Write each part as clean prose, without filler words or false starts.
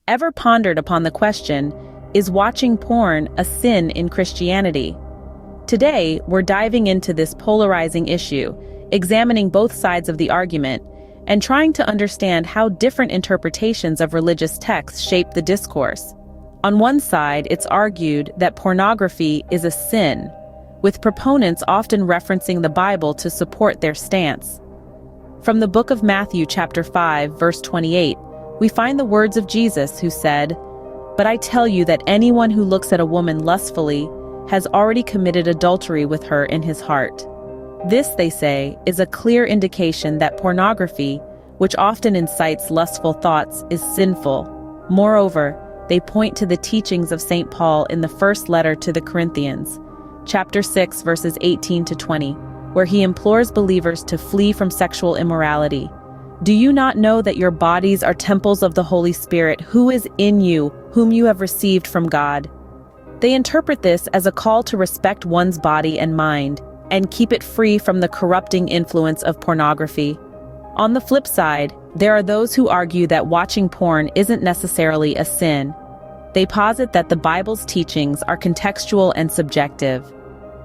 ever pondered upon the question, is watching porn a sin in Christianity? Today, we're diving into this polarizing issue, examining both sides of the argument, and trying to understand how different interpretations of religious texts shape the discourse. On one side, it's argued that pornography is a sin, with proponents often referencing the Bible to support their stance. From the book of Matthew chapter 5, verse 28, we find the words of Jesus who said, "But I tell you that anyone who looks at a woman lustfully has already committed adultery with her in his heart." This, they say, is a clear indication that pornography, which often incites lustful thoughts, is sinful. Moreover, they point to the teachings of St. Paul in the first letter to the Corinthians, chapter 6, verses 18 to 20, where he implores believers to flee from sexual immorality. "Do you not know that your bodies are temples of the Holy Spirit, who is in you, whom you have received from God?" They interpret this as a call to respect one's body and mind, and keep it free from the corrupting influence of pornography. On the flip side, there are those who argue that watching porn isn't necessarily a sin. They posit that the Bible's teachings are contextual and subjective.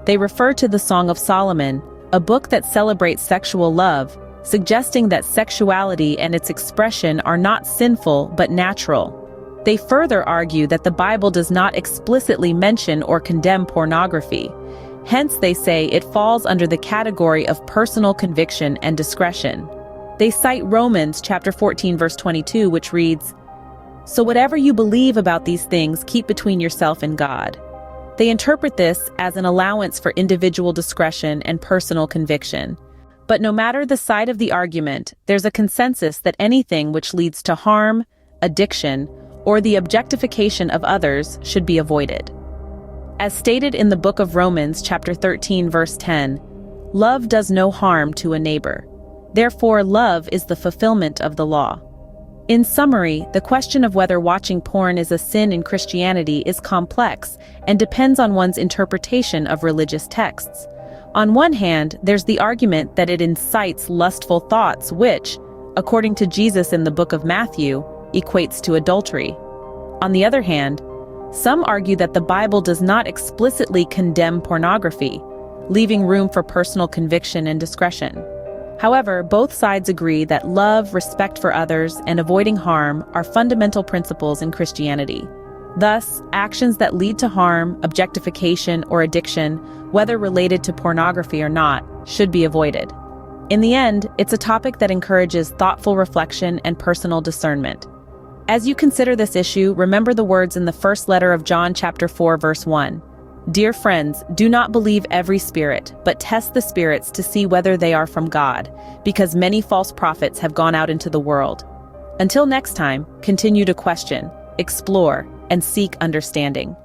They refer to the Song of Solomon, a book that celebrates sexual love, suggesting that sexuality and its expression are not sinful but natural. They further argue that the Bible does not explicitly mention or condemn pornography. Hence, they say it falls under the category of personal conviction and discretion. They cite Romans chapter 14, verse 22, which reads, "So whatever you believe about these things, keep between yourself and God." They interpret this as an allowance for individual discretion and personal conviction. But no matter the side of the argument, there's a consensus that anything which leads to harm, addiction, or the objectification of others should be avoided. As stated in the book of Romans, chapter 13, verse 10, "Love does no harm to a neighbor. Therefore, love is the fulfillment of the law." In summary, the question of whether watching porn is a sin in Christianity is complex and depends on one's interpretation of religious texts. On one hand, there's the argument that it incites lustful thoughts, which, according to Jesus in the book of Matthew, equates to adultery. On the other hand, some argue that the Bible does not explicitly condemn pornography, leaving room for personal conviction and discretion. However, both sides agree that love, respect for others, and avoiding harm are fundamental principles in Christianity. Thus, actions that lead to harm, objectification, or addiction, whether related to pornography or not, should be avoided. In the end, it's a topic that encourages thoughtful reflection and personal discernment. As you consider this issue, remember the words in the first letter of John chapter 4, verse 1. "Dear friends, do not believe every spirit, but test the spirits to see whether they are from God, because many false prophets have gone out into the world." Until next time, continue to question, explore, and seek understanding.